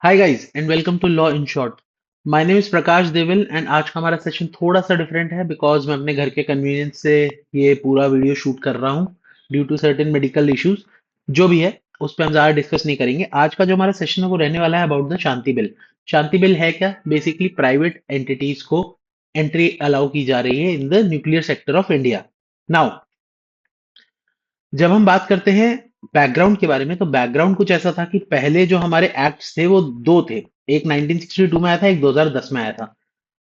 Hi guys and welcome to law in short. My name is Prakash देविल and आज का हमारा सेशन थोड़ा सा डिफरेंट है बिकॉज मैं अपने घर के कन्वीनियंस से ये पूरा वीडियो शूट कर रहा हूँ due to certain medical issues. जो भी है उस पर हम ज़्यादा डिस्कस नहीं करेंगे। आज का जो हमारा सेशन है वो रहने वाला है about the Shanti bill. Shanti bill है क्या? बेसिकली प्राइवेट एंटिटीज को एंट्री अलाउ की जा रही है in the nuclear sector of India. Now जब हम बात करते हैं बैकग्राउंड के बारे में, तो बैकग्राउंड कुछ ऐसा था कि पहले जो हमारे एक्ट्स थे वो दो थे। एक 1962 में आया था, एक 2010 में आया था।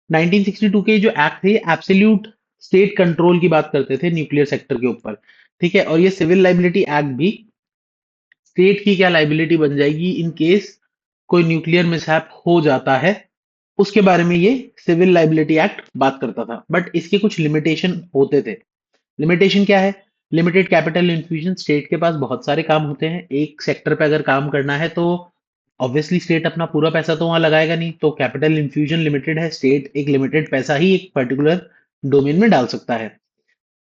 1962 के जो एक्ट थे ये एब्सोल्यूट स्टेट कंट्रोल की बात करते थे न्यूक्लियर सेक्टर के ऊपर। ठीक है, और ये सिविल लाइबिलिटी एक्ट भी स्टेट की क्या लाइबिलिटी बन जाएगी इन केस कोई न्यूक्लियर मिसहैप हो जाता है, उसके बारे में ये सिविल लाइबिलिटी एक्ट बात करता था। बट इसके कुछ लिमिटेशन होते थे। लिमिटेशन क्या है? Limited capital infusion. स्टेट के पास बहुत सारे काम होते हैं, एक सेक्टर पे अगर काम करना है तो ऑब्वियसली स्टेट अपना पूरा पैसा तो वहां लगाएगा नहीं, तो कैपिटल इन्फ्यूजन लिमिटेड है। स्टेट एक लिमिटेड पैसा ही एक पर्टिकुलर डोमेन में डाल सकता है।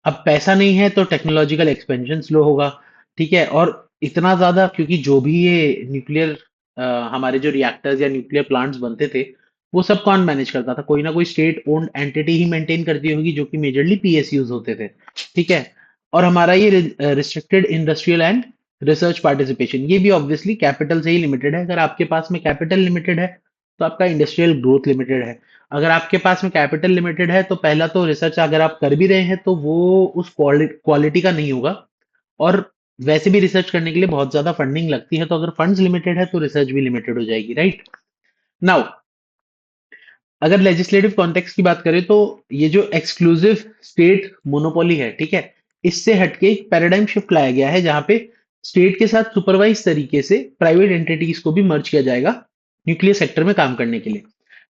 अब पैसा नहीं है तो टेक्नोलॉजिकल एक्सपेंशन स्लो होगा। ठीक है, और इतना ज्यादा क्योंकि जो भी ये न्यूक्लियर हमारे जो रिएक्टर्स या न्यूक्लियर प्लांट्स बनते थे वो सब कौन मैनेज करता था? कोई ना कोई स्टेट ओन्ड एंटिटी ही मेंटेन करती होगी, जो कि मेजरली पीएसयूज होते थे। ठीक है, और हमारा ये restricted industrial and research participation ये भी ऑब्वियसली कैपिटल से ही लिमिटेड है। अगर आपके पास में कैपिटल लिमिटेड है तो आपका इंडस्ट्रियल ग्रोथ लिमिटेड है। अगर आपके पास में कैपिटल लिमिटेड है तो पहला तो रिसर्च अगर आप कर भी रहे हैं तो वो उस क्वालिटी का नहीं होगा। और वैसे भी रिसर्च करने के लिए बहुत ज्यादा फंडिंग लगती है, तो अगर फंड्स लिमिटेड है तो रिसर्च भी लिमिटेड हो जाएगी, राइट? नाउ अगर लेजिस्लेटिव कॉन्टेक्स्ट की बात करें तो ये जो एक्सक्लूसिव स्टेट मोनोपोली है, ठीक है, इससे हटके एक पैराडाइम शिफ्ट लाया गया है जहां पे स्टेट के साथ सुपरवाइज तरीके से प्राइवेट एंटिटीज को भी मर्ज किया जाएगा न्यूक्लियर सेक्टर में काम करने के लिए।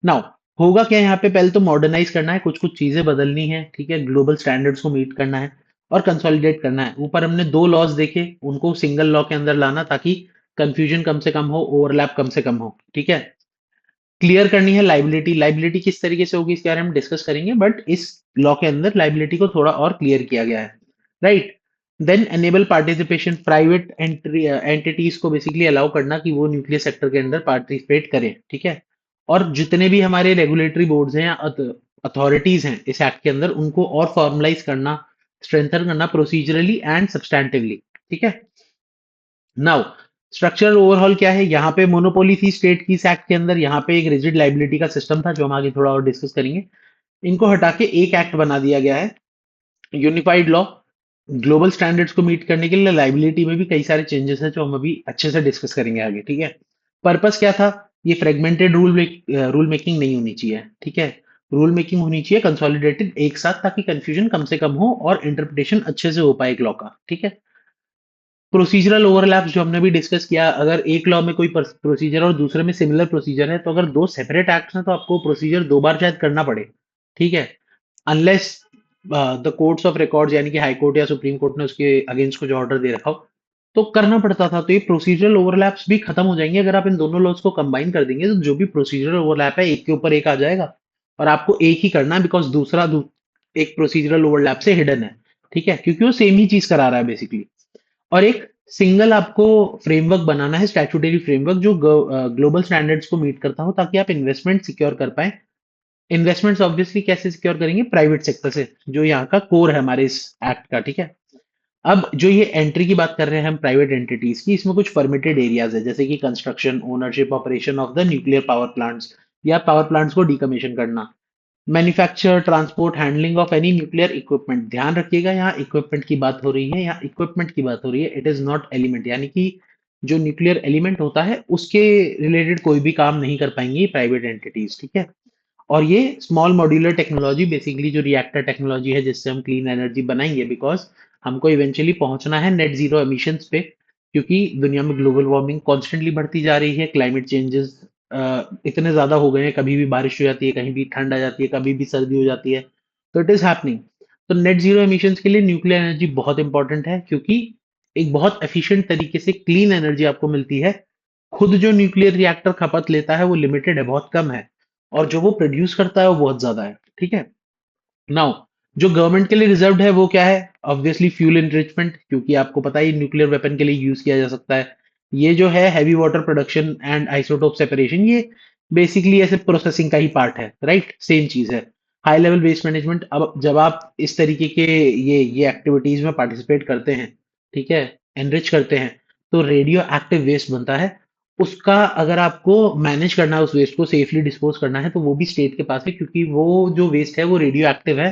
नाउ होगा क्या यहाँ पे? पहले तो मॉडर्नाइज करना है, कुछ कुछ चीजें बदलनी है, ठीक है, ग्लोबल स्टैंडर्ड्स को मीट करना है और कंसोलिडेट करना है। ऊपर हमने दो लॉज देखे, उनको सिंगल लॉ के अंदर लाना ताकि कंफ्यूजन कम से कम हो, ओवरलैप कम से कम हो। ठीक है, क्लियर करनी है लाइबिलिटी। लाइबिलिटी किस तरीके से होगी इसके बारे में डिस्कस करेंगे, बट इस लॉ के अंदर लाइबिलिटी को थोड़ा और क्लियर किया गया है, right? Then enable participation. Private entities को बेसिकली अलाउ करना कि वो न्यूक्लियर सेक्टर के अंदर पार्टिसिपेट करें। ठीक है, और जितने भी हमारे रेगुलेटरी बोर्ड्स हैं या अथॉरिटीज हैं इस एक्ट के अंदर, उनको और फॉर्मलाइज करना, स्ट्रेंथन करना प्रोसीजरली एंड सब्सटैंटिवली। ठीक है, नाउ स्ट्रक्चरल ओवरहॉल क्या है? यहाँ पे मोनोपोली थी स्टेट की इस एक्ट के अंदर, यहाँ पे एक रिजिड लाइबिलिटी का सिस्टम था जो हम आगे थोड़ा और डिस्कस करेंगे। इनको हटा के एक एक्ट बना दिया गया है, यूनिफाइड लॉ। ग्लोबल स्टैंडर्ड्स को मीट करने के लिए लाइबिलिटी में भी कई सारे चेंजेस हैं जो हम अभी अच्छे से डिस्कस करेंगे आगे। ठीक है, पर्पस क्या था? ये फ्रेगमेंटेड रूल मेकिंग नहीं होनी चाहिए। ठीक है, रूल मेकिंग होनी चाहिए कंसोलिडेटेड एक साथ, ताकि कंफ्यूजन कम से कम हो और इंटरप्रिटेशन अच्छे से हो पाए एक लॉ का। ठीक है, प्रोसीजरल ओवरलैप्स जो हमने भी डिस्कस किया, अगर एक लॉ में कोई प्रोसीजर और दूसरे में सिमिलर प्रोसीजर है, तो अगर दो सेपरेट एक्ट्स हैं तो आपको प्रोसीजर दो बार शायद करना पड़े। ठीक है, unless the courts of records यानी कि हाई कोर्ट या सुप्रीम कोर्ट ने उसके अगेंस्ट कुछ ऑर्डर दे रखा हो तो करना पड़ता था। तो ये प्रोसीजरल ओवरलैप्स भी खत्म हो जाएंगे अगर आप इन दोनों लॉज को कंबाइन कर देंगे, तो जो भी प्रोसीजरल ओवरलैप है एक के ऊपर एक आ जाएगा और आपको एक ही करना है, बिकॉज दूसरा एक प्रोसीजरल ओवरलैप से हिडन है। ठीक है, क्योंकि वो सेम ही चीज करा रहा है बेसिकली। और एक सिंगल आपको फ्रेमवर्क बनाना है, स्टैट्यूटरी फ्रेमवर्क, जो ग्लोबल स्टैंडर्ड्स को मीट करता हो, ताकि आप इन्वेस्टमेंट सिक्योर कर पाए। इन्वेस्टमेंट्स ऑब्वियसली कैसे सिक्योर करेंगे? प्राइवेट सेक्टर से, जो यहाँ का कोर है हमारे इस एक्ट का। ठीक है, अब जो ये एंट्री की बात कर रहे हैं हम प्राइवेट एंटिटीज की, इसमें कुछ परमिटेड एरियाज है जैसे कि construction, ownership, operation of the nuclear power plants या पावर प्लांट्स को डीकमीशन करना, manufacture, transport, handling of any nuclear equipment. ध्यान रखिएगा, यहाँ इक्विपमेंट की बात हो रही है, यहाँ इक्विपमेंट की बात हो रही है, इट इज नॉट एलिमेंट। यानी कि जो न्यूक्लियर एलिमेंट होता है उसके रिलेटेड कोई भी काम नहीं कर पाएंगी प्राइवेट एंटिटीज। ठीक है, और ये स्मॉल मॉड्यूलर टेक्नोलॉजी, बेसिकली जो रिएक्टर टेक्नोलॉजी है जिससे हम क्लीन एनर्जी बनाएंगे, बिकॉज हमको इवेंचुअली पहुंचना है नेट जीरो एमिशंस पे, क्योंकि दुनिया में ग्लोबल वार्मिंग कॉन्स्टेंटली बढ़ती जा रही है, क्लाइमेट चेंजेस इतने ज्यादा हो गए हैं, कभी भी बारिश हो जाती है, कहीं भी ठंड आ जाती है, कभी भी सर्दी हो जाती है, तो इट इज हैपनिंग। तो नेट जीरो एमिशंस के लिए न्यूक्लियर एनर्जी बहुत इंपॉर्टेंट है, क्योंकि एक बहुत एफिशिएंट तरीके से क्लीन एनर्जी आपको मिलती है। खुद जो न्यूक्लियर रिएक्टर खपत लेता है वो लिमिटेड है, बहुत कम है, और जो वो प्रोड्यूस करता है वो बहुत ज्यादा है। ठीक है, नाउ जो गवर्नमेंट के लिए रिजर्व्ड है वो क्या है? ऑब्वियसली फ्यूल एनरिचमेंट, क्योंकि आपको पता है न्यूक्लियर वेपन के लिए यूज किया जा सकता है। ये जो है heavy water production and isotope separation, ये बेसिकली ऐसे प्रोसेसिंग का ही पार्ट है, राइट? सेम चीज है। हाई लेवल वेस्ट मैनेजमेंट, अब जब आप इस तरीके के ये एक्टिविटीज में पार्टिसिपेट करते हैं, ठीक है, एनरिच करते हैं, तो रेडियो एक्टिव वेस्ट बनता है। उसका अगर आपको मैनेज करना है, उस वेस्ट को सेफली डिस्पोज करना है, तो वो भी स्टेट के पास है, क्योंकि वो जो वेस्ट है वो रेडियो एक्टिव है।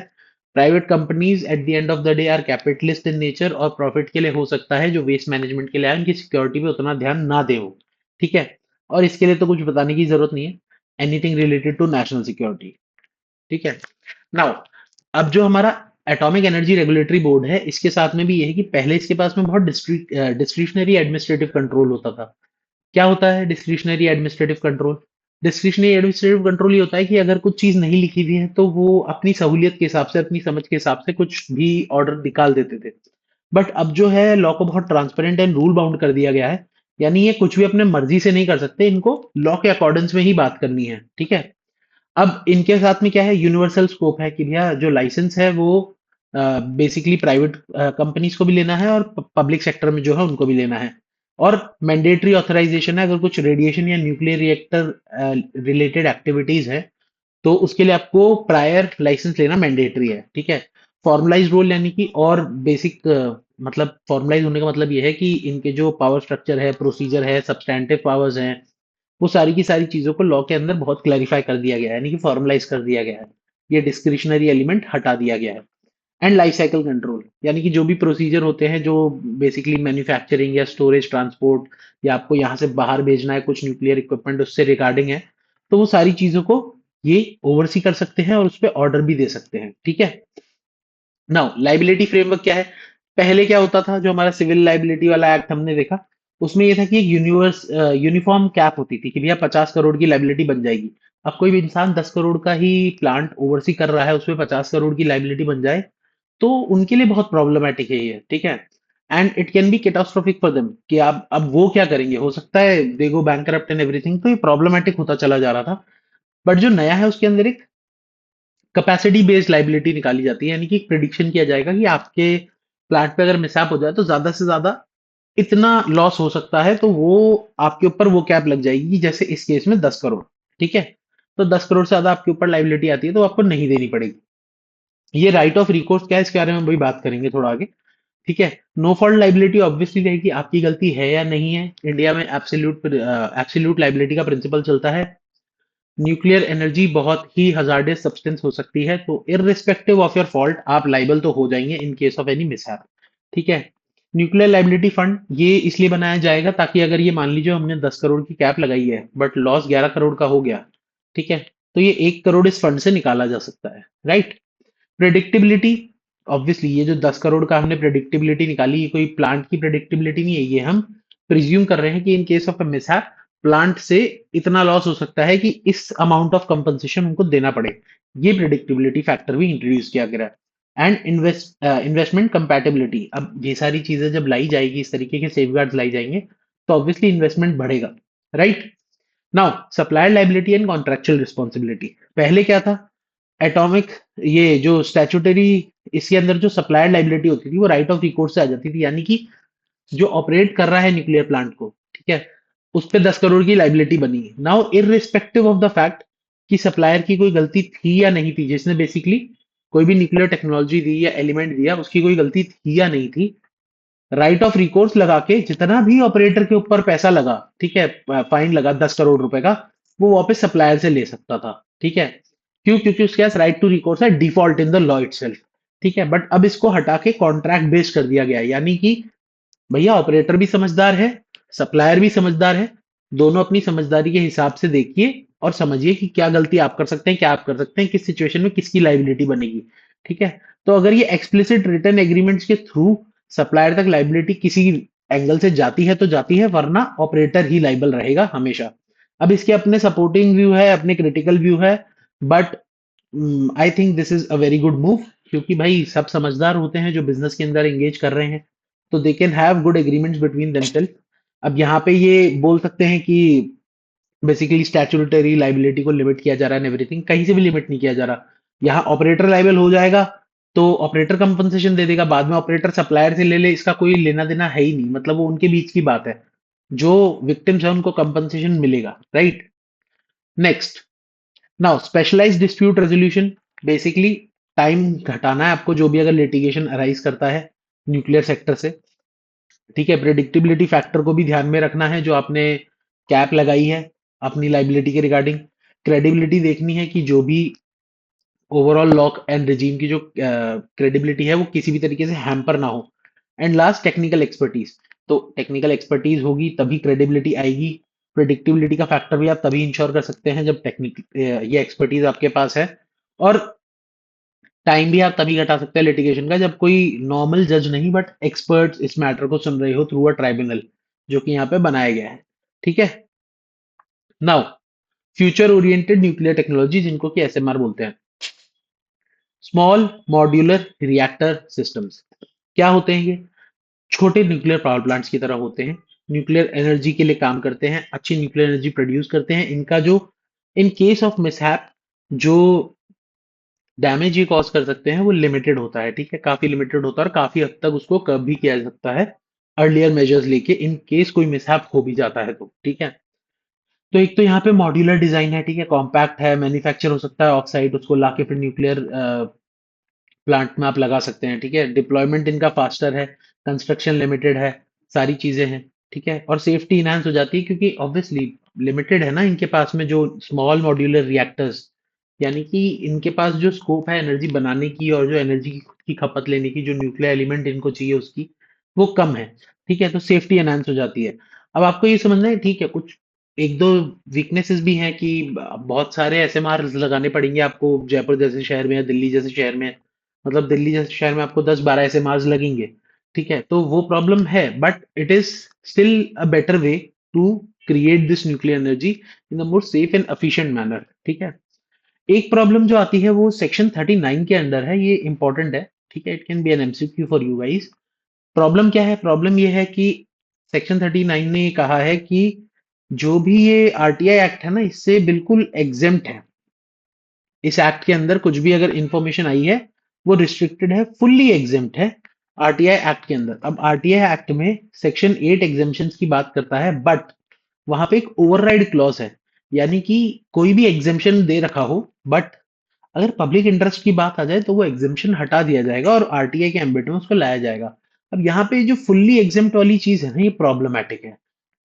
Private companies at the end of the day are capitalist in nature, और प्रॉफिट के लिए हो सकता है जो वेस्ट मैनेजमेंट के लिए आए उनकी सिक्योरिटी पे उतना ध्यान ना दे हो, ठीक है। और इसके लिए तो कुछ बताने की जरूरत नहीं है, anything related to national security, ठीक है। नाउ, अब जो हमारा एटॉमिक एनर्जी रेगुलेटरी बोर्ड है, इसके साथ में भी ये है कि पहले इसके पास में बहुत डिस्क्रिशनरी एडमिनिस्ट्रेटिव कंट्रोल होता था। क्या होता है discretionary administrative control? Discretionary administrative control ये होता है कि अगर कुछ चीज नहीं लिखी हुई है तो वो अपनी सहूलियत के हिसाब से, अपनी समझ के हिसाब से कुछ भी ऑर्डर निकाल देते थे। बट अब जो है लॉ को बहुत ट्रांसपेरेंट एंड रूल बाउंड कर दिया गया है। यानी ये कुछ भी अपने मर्जी से नहीं कर सकते, इनको लॉ के अकॉर्डेंस में ही बात करनी है, ठीक है। अब इनके साथ में क्या है, यूनिवर्सल स्कोप है कि भैया जो लाइसेंस है वो बेसिकली प्राइवेट कंपनीज को भी लेना है और पब्लिक सेक्टर में जो है उनको भी लेना है। और मैंडेटरी ऑथराइजेशन है, अगर कुछ रेडिएशन या न्यूक्लियर रिएक्टर रिलेटेड एक्टिविटीज है तो उसके लिए आपको प्रायर लाइसेंस लेना मैंडेटरी है, ठीक है। फॉर्मलाइज रोल यानी कि और बेसिक, मतलब फॉर्मलाइज होने का मतलब ये है कि इनके जो पावर स्ट्रक्चर है, प्रोसीजर है, सब्सटैंटिव पावर्स हैं, वो सारी की सारी चीजों को लॉ के अंदर बहुत क्लैरिफाई कर दिया गया है, यानी कि फॉर्मलाइज कर दिया गया है। ये डिस्क्रिशनरी एलिमेंट हटा दिया गया है। एंड लाइफ साइकिल कंट्रोल, यानी कि जो भी प्रोसीजर होते हैं जो बेसिकली मैन्युफैक्चरिंग या स्टोरेज, ट्रांसपोर्ट, या आपको यहाँ से बाहर भेजना है कुछ न्यूक्लियर इक्विपमेंट, उससे रिगार्डिंग है, तो वो सारी चीजों को ये ओवरसी कर सकते हैं और उस पर ऑर्डर भी दे सकते हैं, ठीक है। नाउ लाइबिलिटी फ्रेमवर्क क्या है? पहले क्या होता था, जो हमारा सिविल लाइबिलिटी वाला एक्ट हमने देखा, उसमें ये था कि एक यूनिफॉर्म कैप होती थी कि भैया 50 करोड़ की लाइबिलिटी बन जाएगी। अब कोई भी इंसान 10 करोड़ का ही प्लांट ओवरसी कर रहा है, उसमें 50 करोड़ की लाइबिलिटी बन जाए, तो उनके लिए बहुत प्रॉब्लमेटिक है ये, ठीक है। And it can be catastrophic for them, कि आप अब वो क्या करेंगे, हो सकता है दे गो बैंकरप्ट एंड एवरीथिंग, तो ये प्रॉब्लमेटिक होता चला जा रहा था। बट जो नया है उसके अंदर एक कैपेसिटी बेस्ड लाइबिलिटी निकाली जाती है, यानी कि प्रिडिक्शन किया जाएगा कि आपके प्लांट पे अगर मिसहैप हो जाए तो ज्यादा से ज्यादा इतना लॉस हो सकता है, तो वो आपके ऊपर वो कैप लग जाएगी, जैसे इस केस में 10 करोड़, ठीक है। तो 10 करोड़ से ज्यादा आपके ऊपर लाइबिलिटी आती है तो आपको नहीं देनी पड़ेगी। ये राइट ऑफ रिकोर्स क्या है, इसके बारे में भी बात करेंगे थोड़ा आगे, ठीक है। नो फॉल्ट लाइबिलिटी ऑब्वियसली रहेगी, आपकी गलती है या नहीं है। इंडिया में एब्सोल्यूट लाइबिलिटी का प्रिंसिपल चलता है। न्यूक्लियर एनर्जी बहुत ही हजार्डियस सब्सटेंस हो सकती है, तो इररिस्पेक्टिव ऑफ योर फॉल्ट आप लाइबल तो हो जाएंगे in case of any mishap, ठीक है। न्यूक्लियर लाइबिलिटी फंड ये इसलिए बनाया जाएगा ताकि अगर ये मान लीजिए हमने 10 करोड़ की कैप लगाई है बट लॉस 11 करोड़ का हो गया, ठीक है, तो ये 1 करोड़ इस फंड से निकाला जा सकता है, राइट। प्रेडिक्टेबिलिटी, ऑब्वियसली ये जो 10 करोड़ का हमने प्रेडिक्टेबिलिटी निकाली, ये कोई प्लांट की प्रेडिक्टेबिलिटी नहीं है, ये हम प्रिज्यूम कर रहे हैं कि in case of a mishap plant से इतना लॉस हो सकता है कि इस अमाउंट ऑफ कंपनसेशन उनको देना पड़े। ये प्रेडिक्टेबिलिटी फैक्टर भी इंट्रोड्यूस किया गया है। एंड इन्वेस्टमेंट कंपैटिबिलिटी, अब ये सारी चीजें जब लाई जाएगी, इस तरीके के सेफगार्ड्स लाई जाएंगे, तो ऑब्वियसली इन्वेस्टमेंट बढ़ेगा, right. Now supplier liability and contractual responsibility, पहले क्या था, एटॉमिक, ये जो स्टैट्यूटरी, इसके अंदर जो सप्लायर लाइबिलिटी होती थी वो राइट ऑफ रिकोर्स से आ जाती थी, यानी कि जो ऑपरेट कर रहा है न्यूक्लियर प्लांट को, ठीक है, उस पे 10 करोड़ की लाइबिलिटी बनी है। Now irrespective of the fact कि सप्लायर की कोई गलती थी या नहीं थी, जिसने बेसिकली कोई भी न्यूक्लियर टेक्नोलॉजी दी या एलिमेंट दिया, उसकी कोई गलती थी या नहीं थी, राइट ऑफ रिकोर्स लगा के जितना भी ऑपरेटर के ऊपर पैसा लगा, ठीक है, फाइन लगा 10 करोड़ रुपए का, वो वापस सप्लायर से ले सकता था, ठीक है। क्यों? क्योंकि उसके पास राइट टू रिकोर्स है, default in the law itself, ठीक है। बट अब इसको हटा के कॉन्ट्रैक्ट बेस्ड कर दिया गया है, यानी कि भैया ऑपरेटर भी समझदार है, सप्लायर भी समझदार है, दोनों अपनी समझदारी के हिसाब से देखिए और समझिए कि क्या गलती आप कर सकते हैं, क्या आप कर सकते हैं, किस सिचुएशन में किसकी लाइबिलिटी बनेगी, ठीक है। तो अगर ये एक्सप्लिसिट रिटर्न एग्रीमेंट्स के थ्रू सप्लायर तक लाइबिलिटी किसी एंगल से जाती है तो जाती है, वरना ऑपरेटर ही लाइबल रहेगा हमेशा। अब इसके अपने सपोर्टिंग व्यू है, अपने क्रिटिकल व्यू है, but I think this is a very good move, क्योंकि भाई सब समझदार होते हैं जो बिजनेस के अंदर एंगेज कर रहे हैं, तो they can have good agreements between themself. अब यहाँ पे ये बोल सकते हैं कि बेसिकली स्टैट्यूटरी लाइबिलिटी को लिमिट किया जा रहा है, एवरीथिंग कहीं से भी लिमिट नहीं किया जा रहा। यहाँ ऑपरेटर लाइबल हो जाएगा तो ऑपरेटर कंपनसेशन दे देगा, बाद में ऑपरेटर सप्लायर से ले ले, इसका कोई लेना देना है ही नहीं, मतलब वो उनके बीच की बात है। जो विक्टिम्स है उनको कंपनसेशन मिलेगा, right? Next, now specialised dispute resolution, basically time घटाना है आपको जो भी अगर लिटिगेशन अराइज करता है न्यूक्लियर सेक्टर से, ठीक है? प्रेडिक्टेबिलिटी फैक्टर को भी ध्यान में रखना है जो आपने कैप लगाई है अपनी लाइबिलिटी के रिगार्डिंग। क्रेडिबिलिटी देखनी है कि जो भी ओवरऑल लॉक एंड रिजीम की जो क्रेडिबिलिटी है वो किसी भी तरीके से हैम्पर ना हो। And last, technical expertise. तो टेक्निकल एक्सपर्टीज होगी तभी क्रेडिबिलिटी आएगी। प्रिडिक्टिबिलिटी का फैक्टर भी आप तभी इंश्योर कर सकते हैं जब टेक्निक ये एक्सपर्टीज आपके पास है। और टाइम भी आप तभी घटा सकते हैं लिटिगेशन का जब कोई नॉर्मल जज नहीं बट एक्सपर्ट्स इस मैटर को सुन रहे हो थ्रू अ ट्राइब्यूनल, जो कि यहाँ पे बनाया गया है, ठीक है? Now, future oriented nuclear technology, जिनको कि एसएमआर बोलते हैं। स्मॉल मॉड्यूलर रिएक्टर सिस्टम्स क्या होते हैं ये? छोटे न्यूक्लियर पावर प्लांट्स की तरह होते हैं। न्यूक्लियर एनर्जी के लिए काम करते हैं, अच्छी न्यूक्लियर एनर्जी प्रोड्यूस करते हैं। इनका जो इन केस ऑफ मिसहैप जो डैमेज ये कॉज कर सकते हैं वो लिमिटेड होता है, ठीक है? काफी लिमिटेड होता है और काफी हद तक उसको कब भी किया जा सकता है अर्लियर मेजर्स लेके, इन केस कोई मिसहैप हो भी जाता है तो, ठीक है? तो एक तो यहाँ पे मॉड्यूलर डिजाइन है, ठीक है? कॉम्पैक्ट है, मैन्युफैक्चर हो सकता है ऑक्साइड, उसको लाके फिर न्यूक्लियर प्लांट में आप लगा सकते हैं, ठीक है? डिप्लॉयमेंट इनका फास्टर है, कंस्ट्रक्शन लिमिटेड है, सारी चीजें हैं, ठीक है? और सेफ्टी इनहांस हो जाती है क्योंकि ऑब्वियसली लिमिटेड है ना इनके पास में जो स्मॉल मॉड्यूलर रिएक्टर्स, यानी कि इनके पास जो स्कोप है एनर्जी बनाने की और जो एनर्जी की खपत लेने की, जो न्यूक्लियर एलिमेंट इनको चाहिए उसकी, वो कम है, ठीक है? तो सेफ्टी एनहांस हो जाती है। अब आपको ये समझना है, ठीक है, कुछ एक दो वीकनेसेस भी हैं कि बहुत सारे एसएमआर लगाने पड़ेंगे आपको जयपुर जैसे शहर में या दिल्ली जैसे शहर में। मतलब दिल्ली जैसे शहर में आपको 10-12 ऐसे मार्क्स लगेंगे, ठीक है? तो वो प्रॉब्लम है but it is still a better way to create this nuclear energy in the more safe and efficient manner, ठीक है? एक प्रॉब्लम जो आती है वो सेक्शन 39 के अंडर है, ये इंपॉर्टेंट है, ठीक है? It can be an MCQ for you guys. Problem क्या है? प्रॉब्लम ये है कि सेक्शन 39 ने ये कहा है कि जो भी ये आरटीआई एक्ट है ना, इससे बिल्कुल एग्जेम्प्ट है। इस एक्ट के अंदर कुछ भी अगर इंफॉर्मेशन आई है वो रिस्ट्रिक्टेड है, फुल्ली एग्जेम्प्ट है आरटीआई एक्ट के अंदर। अब आरटीआई एक्ट में सेक्शन 8 एग्जेम्पशन की बात करता है बट वहां पे एक ओवरराइड क्लॉज है, यानी कि कोई भी एग्जेम्पशन दे रखा हो बट अगर पब्लिक इंटरेस्ट की बात आ जाए तो वो एग्जेम्पशन हटा दिया जाएगा और आरटीआई के एम्बिट में उसको लाया जाएगा। अब यहाँ पे जो फुल्ली एग्जेम्प्ट वाली चीज है ना, ये प्रॉब्लमैटिक है,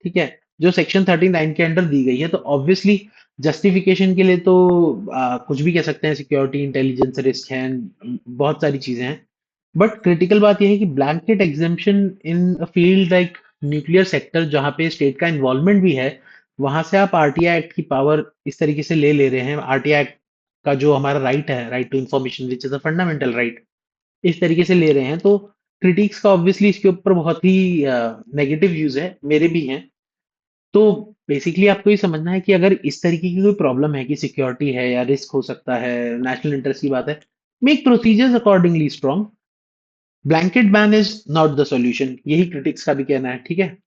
ठीक है? जो सेक्शन 39 के अंडर दी गई है, तो ऑब्वियसली जस्टिफिकेशन के लिए तो कुछ भी कह सकते हैं, सिक्योरिटी इंटेलिजेंस रिस्क है, बहुत सारी चीजें हैं। बट क्रिटिकल बात यह है कि blanket exemption in a field like nuclear sector जहां पे स्टेट का इन्वॉल्वमेंट भी है, वहां से आप आरटीआई एक्ट की पावर इस तरीके से ले रहे हैं। आरटीआई एक्ट का जो हमारा राइट है, right to information which is a fundamental right, इस तरीके से ले रहे हैं। तो क्रिटिक्स का ऑब्वियसली इसके ऊपर बहुत ही नेगेटिव व्यूज है, मेरे भी हैं। तो बेसिकली आपको ये समझना है कि अगर इस तरीके की कोई प्रॉब्लम है कि सिक्योरिटी है या रिस्क हो सकता है, नेशनल इंटरेस्ट की बात है, make procedures accordingly strong. Blanket ban is not the solution, यही क्रिटिक्स का भी कहना है, ठीक है?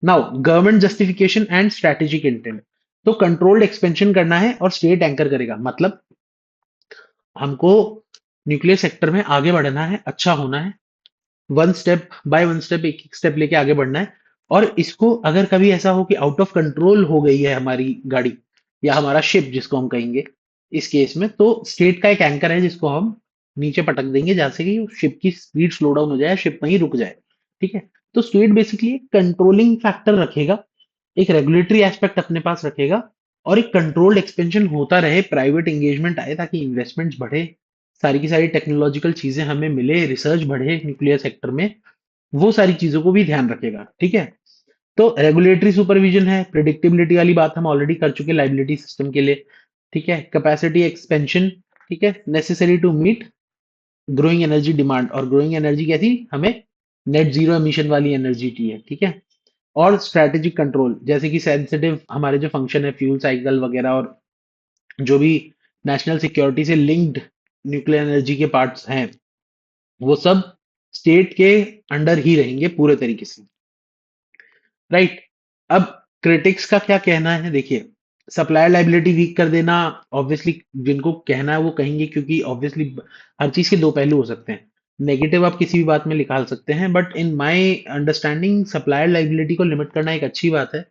Now, government justification and strategic intent. तो कंट्रोल्ड एक्सपेंशन करना है और स्टेट एंकर करेगा, मतलब हमको न्यूक्लियर सेक्टर में आगे बढ़ना है, अच्छा होना है, one step by one step, एक एक स्टेप लेके आगे बढ़ना है। और इसको अगर कभी ऐसा हो कि आउट ऑफ कंट्रोल हो गई है हमारी गाड़ी या हमारा शिप जिसको हम कहेंगे इस केस में, तो स्टेट का एक एंकर है जिसको हम नीचे पटक देंगे जहां से कि शिप की स्पीड स्लो डाउन हो जाए, शिप वहीं रुक जाए, ठीक है? तो स्टेट बेसिकली एक कंट्रोलिंग फैक्टर रखेगा, एक रेगुलेटरी एस्पेक्ट अपने पास रखेगा और एक कंट्रोल्ड एक्सपेंशन होता रहे, प्राइवेट एंगेजमेंट आए ताकि इन्वेस्टमेंट्स बढ़े, सारी की सारी टेक्नोलॉजिकल चीजें हमें मिले, रिसर्च बढ़े न्यूक्लियर सेक्टर में, वो सारी चीजों को भी ध्यान रखेगा, ठीक है? तो रेगुलेटरी सुपरविजन है, प्रिडिक्टेबिलिटी वाली बात हम ऑलरेडी कर चुके लाइबिलिटी सिस्टम के लिए, ठीक है? कैपेसिटी एक्सपेंशन, ठीक है, necessary to meet growing energy demand, और ग्रोइंग एनर्जी कैसी हमें नेट जीरो एमिशन वाली एनर्जी चाहिए, ठीक है? और स्ट्रेटेजिक कंट्रोल, जैसे कि सेंसिटिव हमारे जो फंक्शन है फ्यूल साइकिल वगैरह, और जो भी नेशनल सिक्योरिटी से लिंक्ड न्यूक्लियर एनर्जी के पार्ट्स हैं, वो सब स्टेट के अंडर ही रहेंगे पूरे तरीके से, राइट? अब क्रिटिक्स का क्या कहना है, देखिए, सप्लायर लाइबिलिटी वीक कर देना, ऑब्वियसली जिनको कहना है वो कहेंगे क्योंकि ऑब्वियसली हर चीज के दो पहलू हो सकते हैं। नेगेटिव आप किसी भी बात में निकाल सकते हैं, but in my understanding supplier liability को लिमिट करना एक अच्छी बात है।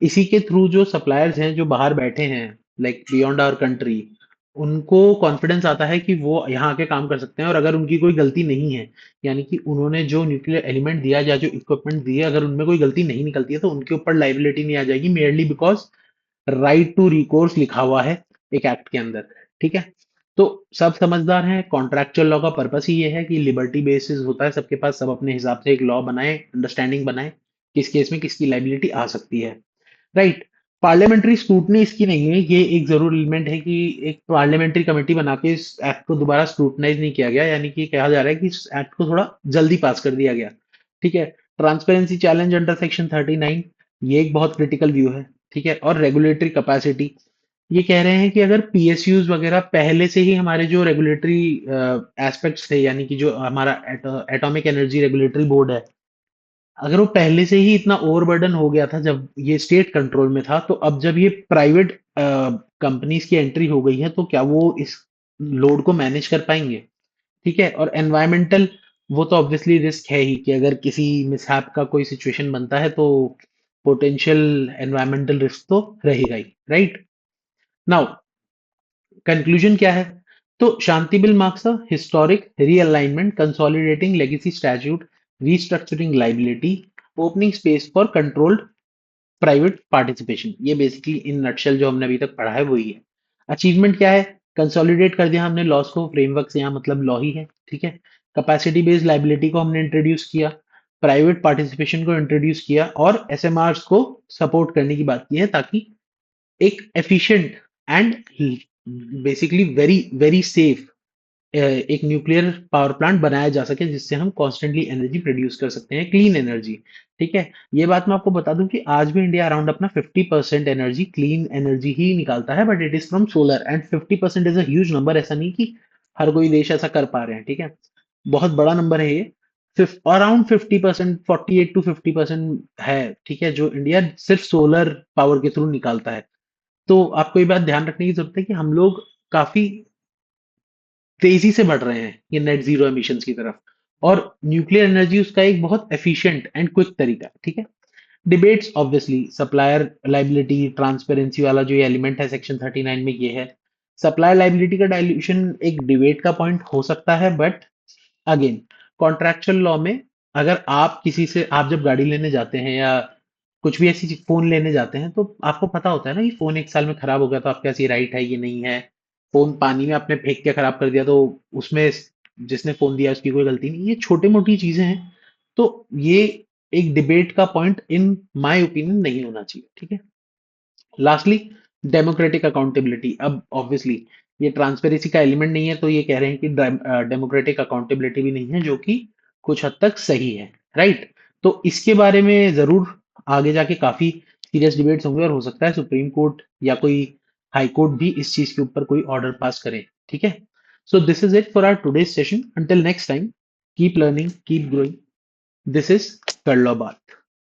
इसी के थ्रू जो सप्लायर्स हैं जो बाहर बैठे हैं, लाइक बियॉन्ड आवर कंट्री, उनको कॉन्फिडेंस आता है कि वो यहाँ आके काम कर सकते हैं, और अगर उनकी कोई गलती नहीं है, यानी कि उन्होंने जो न्यूक्लियर एलिमेंट दिया या जो इक्विपमेंट दिए, अगर उनमें कोई गलती नहीं निकलती है तो उनके ऊपर लाइबिलिटी नहीं आ जाएगी, merely because right to recourse लिखा हुआ है एक एक्ट के अंदर। ठीक है, तो सब समझदार हैं। कॉन्ट्रैक्चुअल लॉ का पर्पस ही ये है कि लिबर्टी बेसिस होता है सबके पास, सब अपने हिसाब से एक लॉ बनाए, अंडरस्टैंडिंग बनाए, किस केस में किसकी लाइबिलिटी आ सकती है। राइट। पार्लियामेंट्री स्क्रूटनी इसकी नहीं है, ये एक जरूर एलिमेंट है कि एक पार्लियामेंट्री कमेटी बना के इस एक्ट को दोबारा स्क्रूटनाइज नहीं किया गया, यानी कि कहा जा रहा है कि इस एक्ट को थोड़ा जल्दी पास कर दिया गया। ठीक है। ट्रांसपेरेंसी चैलेंज अंडर सेक्शन 39, ये एक बहुत क्रिटिकल व्यू है। ठीक है। और रेगुलेटरी कैपेसिटी, ये कह रहे हैं कि अगर पीएसयूज वगैरह पहले से ही हमारे जो रेगुलेटरी एस्पेक्ट्स थे, यानी कि जो हमारा एटॉमिक एनर्जी रेगुलेटरी बोर्ड है, अगर वो पहले से ही इतना ओवरबर्डन हो गया था जब ये स्टेट कंट्रोल में था, तो अब जब ये प्राइवेट कंपनीज की एंट्री हो गई है, तो क्या वो इस लोड को मैनेज कर पाएंगे? ठीक है। और एनवायरमेंटल, वो तो ऑब्वियसली रिस्क है ही कि अगर किसी मिसहैप का कोई सिचुएशन बनता है तो पोटेंशियल एनवायरमेंटल रिस्क तो रहेगा ही। राइट। नाउ कंक्लूजन क्या है? तो Shanti bill marks a historic realignment, consolidating legacy statute, restructuring liability, opening space for controlled private participation. ये बेसिकली इन नटशेल जो हमने अभी तक पढ़ा है वही है। अचीवमेंट क्या है? कंसोलिडेट कर दिया हमने लॉस को, फ्रेमवर्क से यहाँ मतलब लॉ ही है। ठीक है। कैपेसिटी बेस्ड लाइबिलिटी को हमने इंट्रोड्यूस किया, प्राइवेट पार्टिसिपेशन को इंट्रोड्यूस किया, और एसएमआर्स को सपोर्ट करने की बात की है, ताकि एक efficient and basically very very safe एक न्यूक्लियर पावर प्लांट बनाया जा सके, जिससे हम कॉन्स्टेंटली एनर्जी प्रोड्यूस कर सकते हैं, क्लीन एनर्जी। ठीक है। ये बात मैं आपको बता दूं कि आज भी इंडिया अराउंड अपना 50% एनर्जी क्लीन एनर्जी ही निकालता है, but it is from solar, and 50% is a huge number. ऐसा नहीं कि हर कोई देश ऐसा कर पा रहे हैं। ठीक है। बहुत बड़ा नंबर है ये। अराउंड 50%, 48 to 50% है। ठीक है, जो इंडिया सिर्फ सोलर पावर के थ्रू निकालता है। तो आपको ये बात ध्यान रखने की जरूरत है कि हम लोग काफी तेजी से बढ़ रहे हैं ये नेट जीरो एमिशंस की तरफ, और न्यूक्लियर एनर्जी उसका एक बहुत एफिशिएंट एंड क्विक तरीका है। ठीक है। Debates obviously supplier liability transparency वाला जो ये एलिमेंट है सेक्शन 39 में, ये है। सप्लायर लाइबिलिटी का डाइल्यूशन एक डिबेट का पॉइंट हो सकता है, बट अगेन कॉन्ट्रैक्चुअल लॉ में, अगर आप किसी से, आप जब गाड़ी लेने जाते हैं या कुछ भी ऐसी फोन लेने जाते हैं, तो आपको पता होता है ना कि फोन एक साल में खराब हो गया तो आपके पास ये राइट है, ये नहीं है। फोन पानी में आपने फेंक के खराब कर दिया तो उसमें जिसने फोन दिया उसकी कोई गलती नहीं। ये छोटी मोटी चीजें हैं, तो ये एक डिबेट का पॉइंट इन माय ओपिनियन नहीं होना चाहिए। ठीक है। Lastly, democratic accountability. अब ऑब्वियसली ये ट्रांसपेरेंसी का एलिमेंट नहीं है, तो ये कह रहे हैं कि डेमोक्रेटिक अकाउंटेबिलिटी भी नहीं है, जो कि कुछ हद तक सही है। राइट। तो इसके बारे में जरूर आगे जाके काफी सीरियस डिबेट्स होंगे, और हो सकता है सुप्रीम कोर्ट या कोई हाई कोर्ट भी इस चीज के ऊपर कोई ऑर्डर पास करे। ठीक है। So this is it for our today's session. Until next time, keep learning, keep growing. This is कर लो बात।